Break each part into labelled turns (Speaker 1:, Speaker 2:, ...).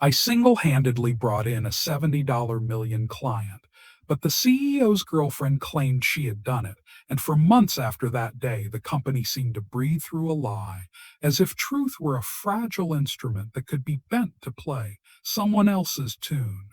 Speaker 1: I single-handedly brought in a $70 million client, but the CEO's girlfriend claimed she had done it, and for months after that day, the company seemed to breathe through a lie, as if truth were a fragile instrument that could be bent to play someone else's tune.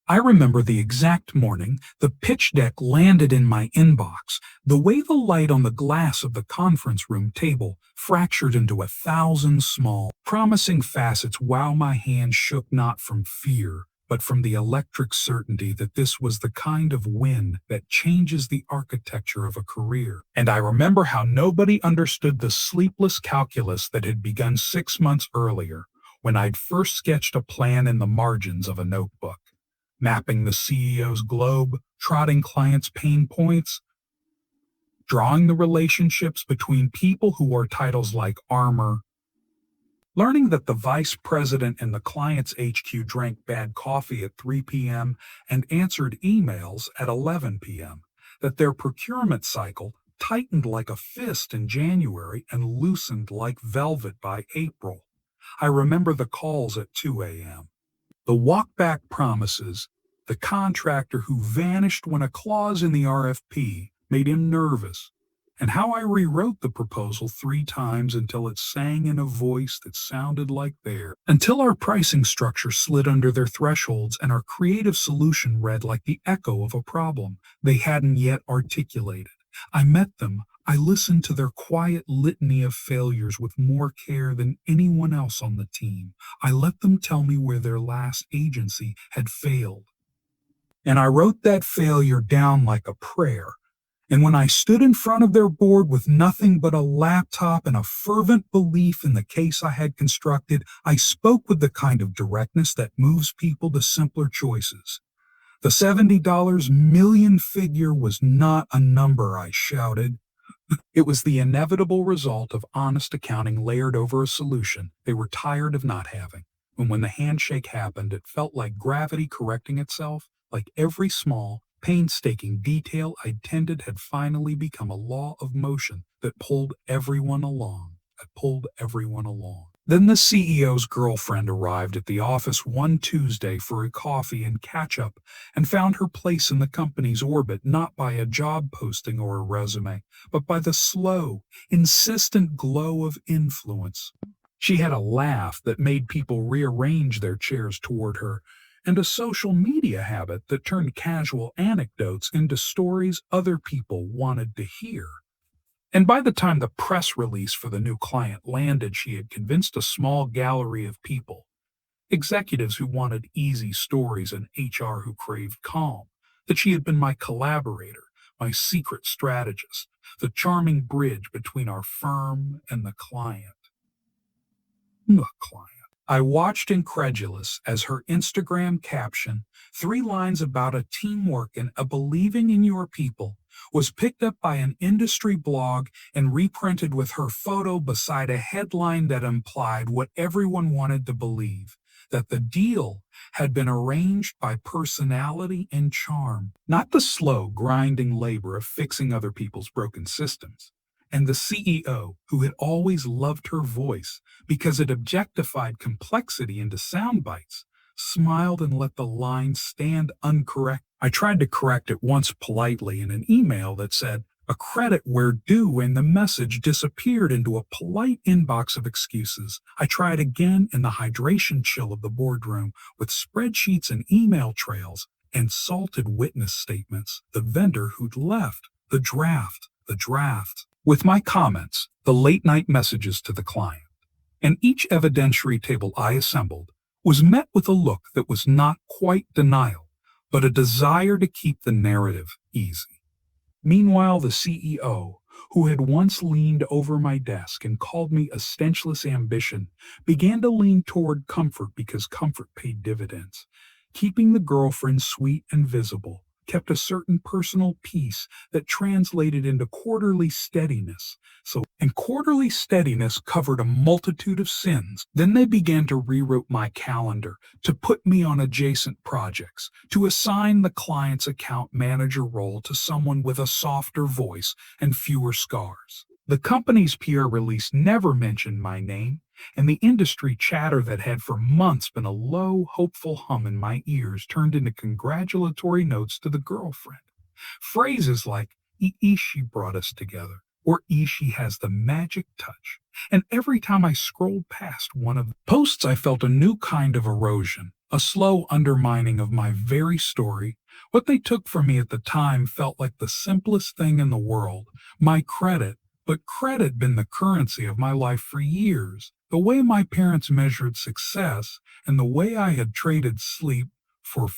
Speaker 1: I remember the exact morning the pitch deck landed in my inbox, the way the light on the glass of the conference room table fractured into 1,000 small, promising facets while my hand shook not from fear, but from the electric certainty that this was the kind of win that changes the architecture of a career. And I remember how nobody understood the sleepless calculus that had begun 6 months earlier, when I'd first sketched a plan in the margins of a notebook, mapping the CEO's globe, trotting clients' pain points, drawing the relationships between people who wore titles like armor, learning that the vice president in the client's HQ drank bad coffee at 3 p.m. and answered emails at 11 p.m., that their procurement cycle tightened like a fist in January and loosened like velvet by April. I remember the calls at 2 a.m. The walkback promises, the contractor who vanished when a clause in the RFP made him nervous, and how I rewrote the proposal 3 times until it sang in a voice that sounded like theirs, until our pricing structure slid under their thresholds and our creative solution read like the echo of a problem they hadn't yet articulated. I met them. I listened to their quiet litany of failures with more care than anyone else on the team. I let them tell me where their last agency had failed. And I wrote that failure down like a prayer. And when I stood in front of their board with nothing but a laptop and a fervent belief in the case I had constructed, I spoke with the kind of directness that moves people to simpler choices. The $70 million figure was not a number, I shouted. It was the inevitable result of honest accounting layered over a solution they were tired of not having. And when the handshake happened, it felt like gravity correcting itself, like every small, painstaking detail I'd tended had finally become a law of motion that pulled everyone along. Then the CEO's girlfriend arrived at the office one Tuesday for a coffee and catch-up and found her place in the company's orbit not by a job posting or a resume, but by the slow, insistent glow of influence. She had a laugh that made people rearrange their chairs toward her, and a social media habit that turned casual anecdotes into stories other people wanted to hear. And by the time the press release for the new client landed, she had convinced a small gallery of people, executives who wanted easy stories and HR who craved calm, that she had been my collaborator, my secret strategist, the charming bridge between our firm and the client. I watched incredulous as her Instagram caption, 3 lines about a teamwork and a believing in your people, was picked up by an industry blog and reprinted with her photo beside a headline that implied what everyone wanted to believe, that the deal had been arranged by personality and charm, not the slow, grinding labor of fixing other people's broken systems. And the CEO, who had always loved her voice because it objectified complexity into sound bites, smiled and let the line stand uncorrected. I tried to correct it once politely in an email that said, "a credit where due," and the message disappeared into a polite inbox of excuses. I tried again in the hydration chill of the boardroom with spreadsheets and email trails and salted witness statements, the vendor who'd left, the draft, with my comments, the late-night messages to the client. And each evidentiary table I assembled was met with a look that was not quite denial, but a desire to keep the narrative easy. Meanwhile, the CEO, who had once leaned over my desk and called me a stenchless ambition, began to lean toward comfort because comfort paid dividends. Keeping the girlfriend sweet and visible kept a certain personal peace that translated into quarterly steadiness. And quarterly steadiness covered a multitude of sins. Then they began to reroute my calendar, to put me on adjacent projects, to assign the client's account manager role to someone with a softer voice and fewer scars. The company's PR release never mentioned my name, and the industry chatter that had for months been a low, hopeful hum in my ears turned into congratulatory notes to the girlfriend. Phrases like, Ishi brought us together, or Ishi has the magic touch. And every time I scrolled past one of the posts, I felt a new kind of erosion, a slow undermining of my very story. What they took from me at the time felt like the simplest thing in the world, my credit, but credit been the currency of my life for years, the way my parents measured success, and the way I had traded sleep for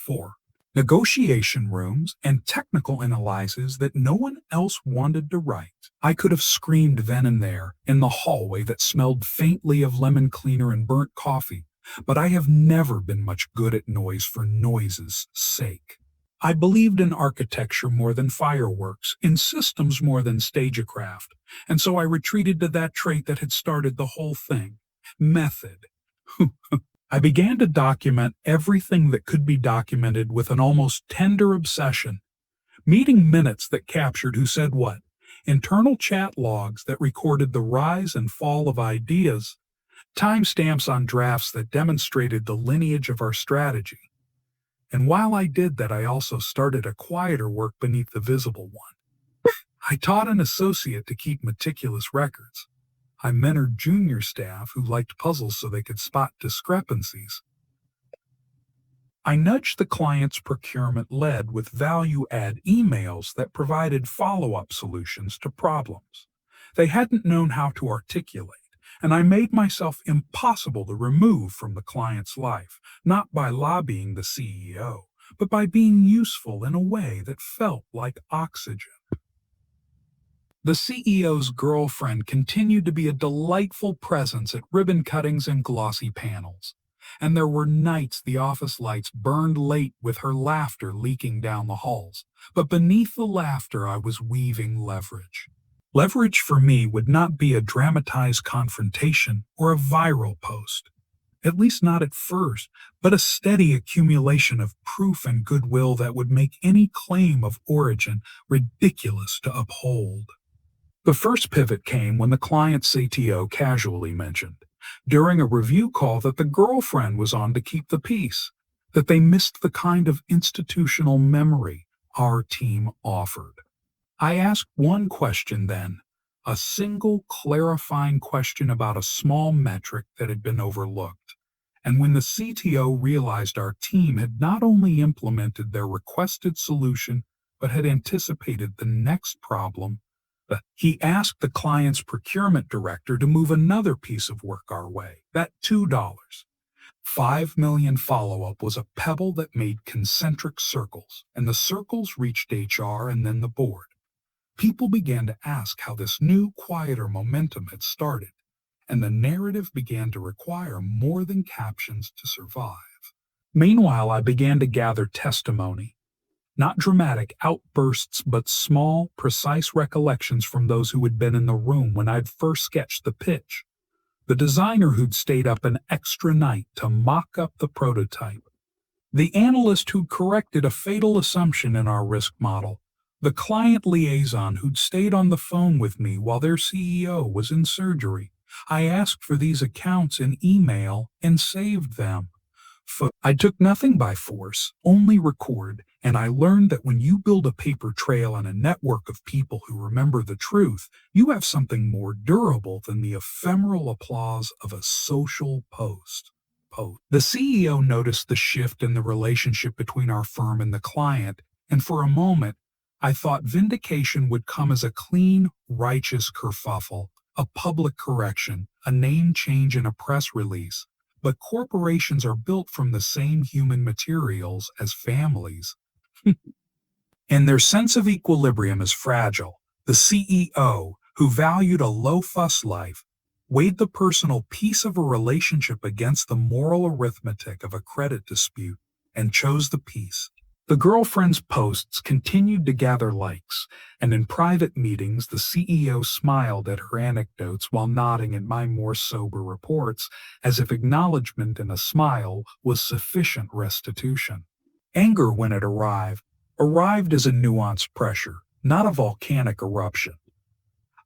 Speaker 1: negotiation rooms and technical analyses that no one else wanted to write. I could have screamed then and there in the hallway that smelled faintly of lemon cleaner and burnt coffee, but I have never been much good at noise for noise's sake. I believed in architecture more than fireworks, in systems more than stagecraft, and so I retreated to that trait that had started the whole thing: method. I began to document everything that could be documented with an almost tender obsession. Meeting minutes that captured who said what, internal chat logs that recorded the rise and fall of ideas, timestamps on drafts that demonstrated the lineage of our strategy. And while I did that, I also started a quieter work beneath the visible one. I taught an associate to keep meticulous records. I mentored junior staff who liked puzzles so they could spot discrepancies. I nudged the client's procurement lead with value-add emails that provided follow-up solutions to problems they hadn't known how to articulate, and I made myself impossible to remove from the client's life, not by lobbying the CEO, but by being useful in a way that felt like oxygen. The CEO's girlfriend continued to be a delightful presence at ribbon cuttings and glossy panels, and there were nights the office lights burned late with her laughter leaking down the halls. But beneath the laughter, I was weaving leverage. Leverage for me would not be a dramatized confrontation or a viral post, at least not at first, but a steady accumulation of proof and goodwill that would make any claim of origin ridiculous to uphold. The first pivot came when the client's CTO casually mentioned, during a review call, that the girlfriend was on to keep the peace, that they missed the kind of institutional memory our team offered. I asked one question then, a single clarifying question about a small metric that had been overlooked. And when the CTO realized our team had not only implemented their requested solution, but had anticipated the next problem, he asked the client's procurement director to move another piece of work our way, that $2. $5 million follow-up was a pebble that made concentric circles, and the circles reached HR and then the board. People began to ask how this new, quieter momentum had started, and the narrative began to require more than captions to survive. Meanwhile, I began to gather testimony. Not dramatic outbursts, but small, precise recollections from those who had been in the room when I'd first sketched the pitch. The designer who'd stayed up an extra night to mock up the prototype. The analyst who'd corrected a fatal assumption in our risk model. The client liaison who'd stayed on the phone with me while their CEO was in surgery. I asked for these accounts in email and saved them. I took nothing by force, only record, and I learned that when you build a paper trail and a network of people who remember the truth, you have something more durable than the ephemeral applause of a social post. The CEO noticed the shift in the relationship between our firm and the client, and for a moment, I thought vindication would come as a clean, righteous kerfuffle, a public correction, a name change and a press release. But corporations are built from the same human materials as families. And their sense of equilibrium is fragile. The CEO, who valued a low-fuss life, weighed the personal peace of a relationship against the moral arithmetic of a credit dispute and chose the peace. The girlfriend's posts continued to gather likes, and in private meetings the CEO smiled at her anecdotes while nodding at my more sober reports, as if acknowledgement in a smile was sufficient restitution. Anger, when it arrived as a nuanced pressure, not a volcanic eruption.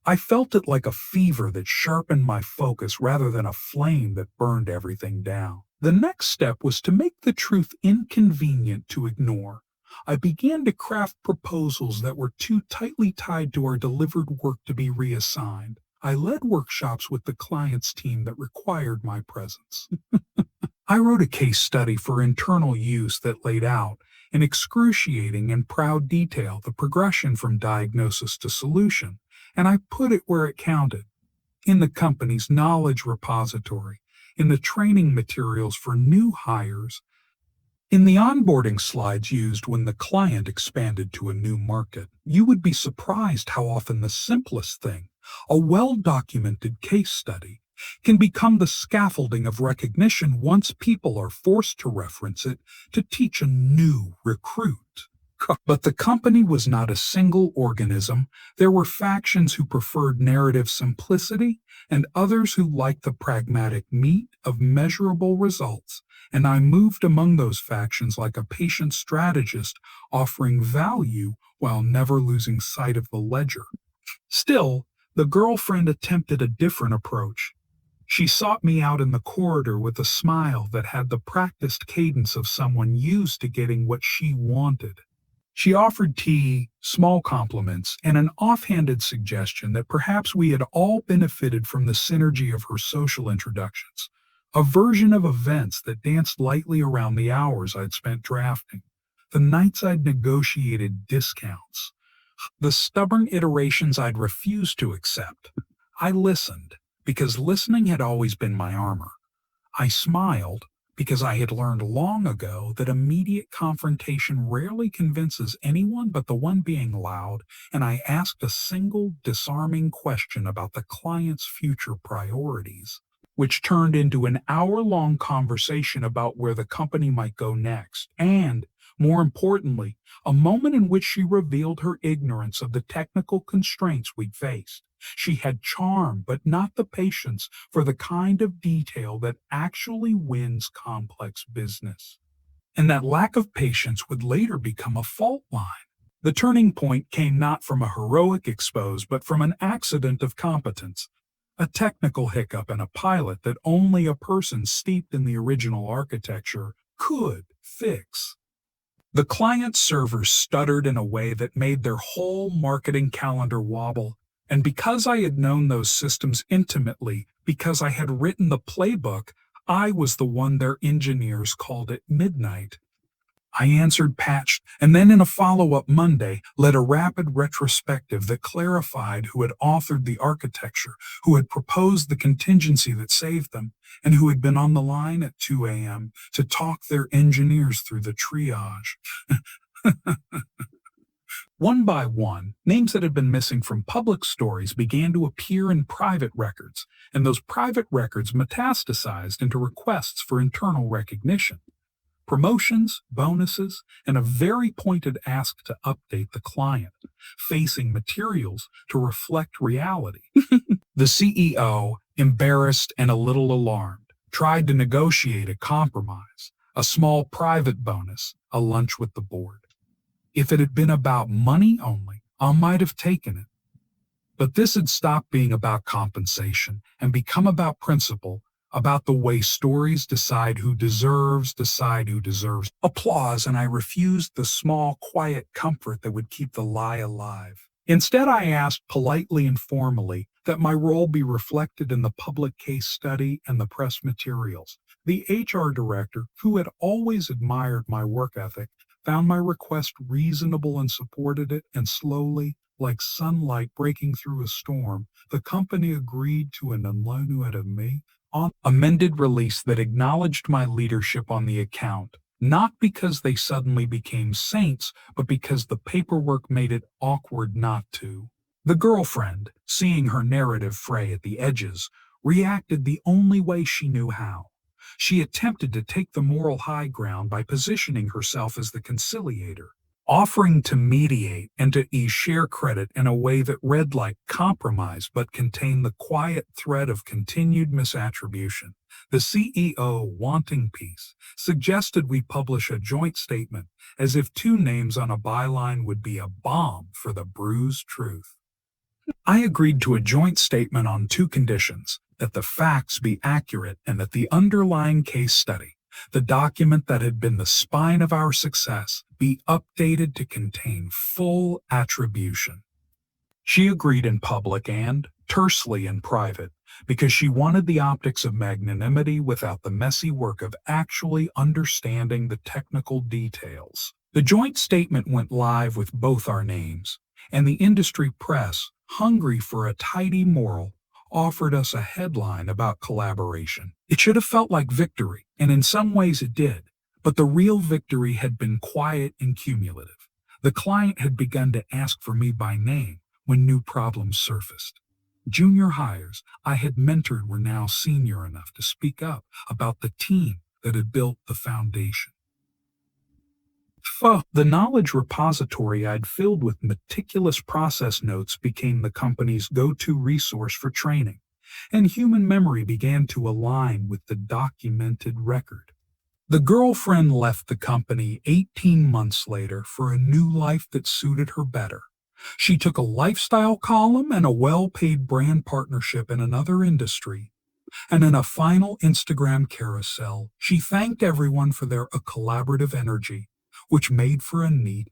Speaker 1: I felt it like a fever that sharpened my focus rather than a flame that burned everything down. The next step was to make the truth inconvenient to ignore. I began to craft proposals that were too tightly tied to our delivered work to be reassigned. I led workshops with the client's team that required my presence. I wrote a case study for internal use that laid out, in excruciating and proud detail, the progression from diagnosis to solution, and I put it where it counted, in the company's knowledge repository, in the training materials for new hires, in the onboarding slides used when the client expanded to a new market. You would be surprised how often the simplest thing, a well-documented case study, can become the scaffolding of recognition once people are forced to reference it to teach a new recruit. But the company was not a single organism. There were factions who preferred narrative simplicity and others who liked the pragmatic meat of measurable results, and I moved among those factions like a patient strategist, offering value while never losing sight of the ledger. Still, the girlfriend attempted a different approach. She sought me out in the corridor with a smile that had the practiced cadence of someone used to getting what she wanted. She offered tea, small compliments, and an offhanded suggestion that perhaps we had all benefited from the synergy of her social introductions, a version of events that danced lightly around the hours I'd spent drafting, the nights I'd negotiated discounts, the stubborn iterations I'd refused to accept. I listened, because listening had always been my armor. I smiled, because I had learned long ago that immediate confrontation rarely convinces anyone but the one being loud, and I asked a single disarming question about the client's future priorities, which turned into an hour-long conversation about where the company might go next, and, more importantly, a moment in which she revealed her ignorance of the technical constraints we'd faced. She had charm, but not the patience for the kind of detail that actually wins complex business. And that lack of patience would later become a fault line. The turning point came not from a heroic expose, but from an accident of competence, a technical hiccup and a pilot that only a person steeped in the original architecture could fix. The client servers stuttered in a way that made their whole marketing calendar wobble, and because I had known those systems intimately, because I had written the playbook, I was the one their engineers called at midnight. I answered patched, and then in a follow-up Monday, led a rapid retrospective that clarified who had authored the architecture, who had proposed the contingency that saved them, and who had been on the line at 2 a.m. to talk their engineers through the triage. One by one, names that had been missing from public stories began to appear in private records, and those private records metastasized into requests for internal recognition. Promotions, bonuses, and a very pointed ask to update the client, facing materials to reflect reality. The CEO, embarrassed and a little alarmed, tried to negotiate a compromise, a small private bonus, a lunch with the board. If it had been about money only, I might have taken it. But this had stopped being about compensation and become about principle, about the way stories decide who deserves applause, and I refused the small, quiet comfort that would keep the lie alive. Instead, I asked politely and formally that my role be reflected in the public case study and the press materials. The HR director, who had always admired my work ethic, found my request reasonable and supported it, and slowly, like sunlight breaking through a storm, the company agreed to an enlanu of me on amended release that acknowledged my leadership on the account, not because they suddenly became saints, but because the paperwork made it awkward not to. The girlfriend, seeing her narrative fray at the edges, reacted the only way she knew how. She attempted to take the moral high ground by positioning herself as the conciliator, offering to mediate and to share credit in a way that read like compromise but contained the quiet thread of continued misattribution. The CEO, wanting peace, suggested we publish a joint statement, as if two names on a byline would be a balm for the bruised truth. I agreed to a joint statement on two conditions: that the facts be accurate and that the underlying case study, the document that had been the spine of our success, be updated to contain full attribution. She agreed in public and, tersely in private, because she wanted the optics of magnanimity without the messy work of actually understanding the technical details. The joint statement went live with both our names, and the industry press, hungry for a tidy moral, offered us a headline about collaboration. It should have felt like victory, and in some ways it did, but the real victory had been quiet and cumulative. The client had begun to ask for me by name when new problems surfaced. Junior hires I had mentored were now senior enough to speak up about the team that had built the foundation. The knowledge repository I'd filled with meticulous process notes became the company's go-to resource for training, and human memory began to align with the documented record. The girlfriend left the company 18 months later for a new life that suited her better. She took a lifestyle column and a well-paid brand partnership in another industry, and in a final Instagram carousel, she thanked everyone for their collaborative energy, which made for a neat,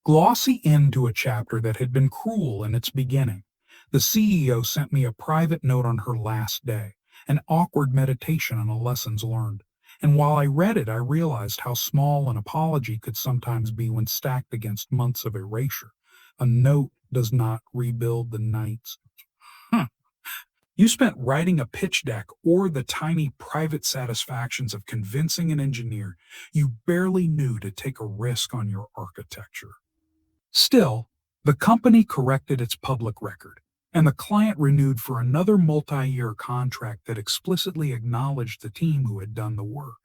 Speaker 1: glossy end to a chapter that had been cruel in its beginning. The CEO sent me a private note on her last day, an awkward meditation on the lessons learned. And while I read it, I realized how small an apology could sometimes be when stacked against months of erasure. A note does not rebuild the nights. You spent writing a pitch deck or the tiny private satisfactions of convincing an engineer you barely knew to take a risk on your architecture. Still, the company corrected its public record, and the client renewed for another multi-year contract that explicitly acknowledged the team who had done the work.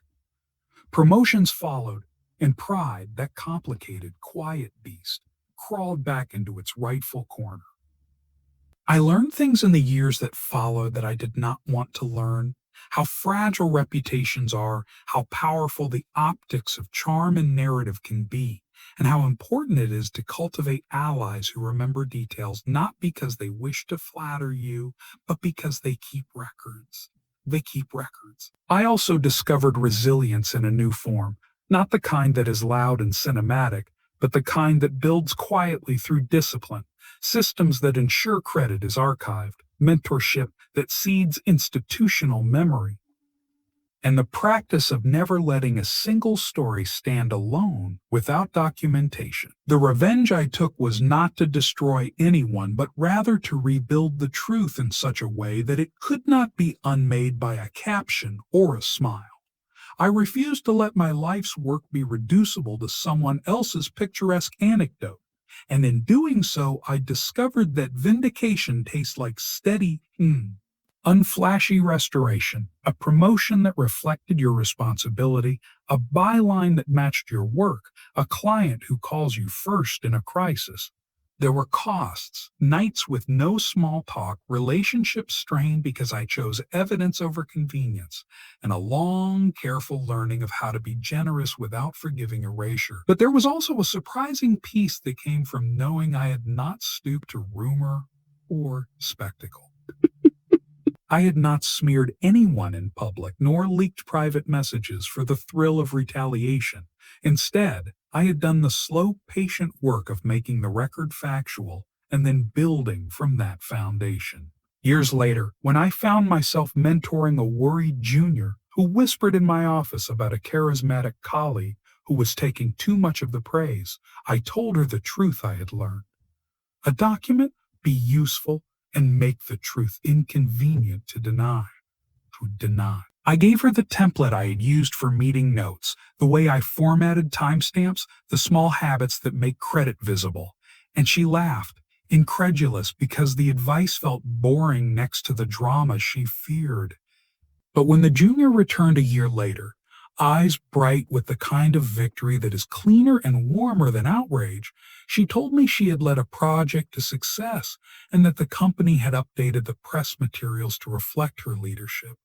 Speaker 1: Promotions followed, and pride, that complicated, quiet beast, crawled back into its rightful corner. I learned things in the years that followed that I did not want to learn: how fragile reputations are, how powerful the optics of charm and narrative can be, and how important it is to cultivate allies who remember details not because they wish to flatter you, but because they keep records. I also discovered resilience in a new form, not the kind that is loud and cinematic, but the kind that builds quietly through discipline, systems that ensure credit is archived, mentorship that seeds institutional memory, and the practice of never letting a single story stand alone without documentation. The revenge I took was not to destroy anyone, but rather to rebuild the truth in such a way that it could not be unmade by a caption or a smile. I refused to let my life's work be reducible to someone else's picturesque anecdote, and in doing so, I discovered that vindication tastes like steady, unflashy restoration, a promotion that reflected your responsibility, a byline that matched your work, a client who calls you first in a crisis. There were costs, nights with no small talk, relationships strained because I chose evidence over convenience, and a long, careful learning of how to be generous without forgiving erasure. But there was also a surprising peace that came from knowing I had not stooped to rumor or spectacle. I had not smeared anyone in public, nor leaked private messages for the thrill of retaliation. Instead, I had done the slow, patient work of making the record factual and then building from that foundation. Years later, when I found myself mentoring a worried junior who whispered in my office about a charismatic colleague who was taking too much of the praise, I told her the truth I had learned. A document, be useful, and make the truth inconvenient to deny. I gave her the template I had used for meeting notes, the way I formatted timestamps, the small habits that make credit visible, and she laughed, incredulous because the advice felt boring next to the drama she feared. But when the junior returned a year later, eyes bright with the kind of victory that is cleaner and warmer than outrage, she told me she had led a project to success and that the company had updated the press materials to reflect her leadership.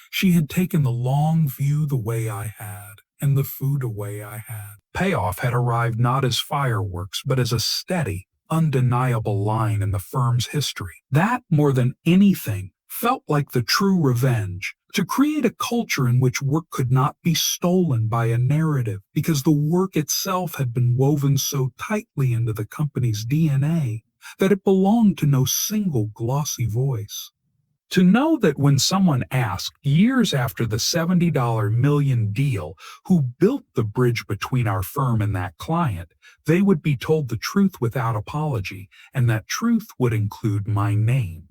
Speaker 1: She had taken the long view the way I had, and the food away I had. Payoff had arrived not as fireworks, but as a steady, undeniable line in the firm's history. That, more than anything, felt like the true revenge, to create a culture in which work could not be stolen by a narrative because the work itself had been woven so tightly into the company's DNA that it belonged to no single glossy voice. To know that when someone asked, years after the $70 million deal, who built the bridge between our firm and that client, they would be told the truth without apology, and that truth would include my name.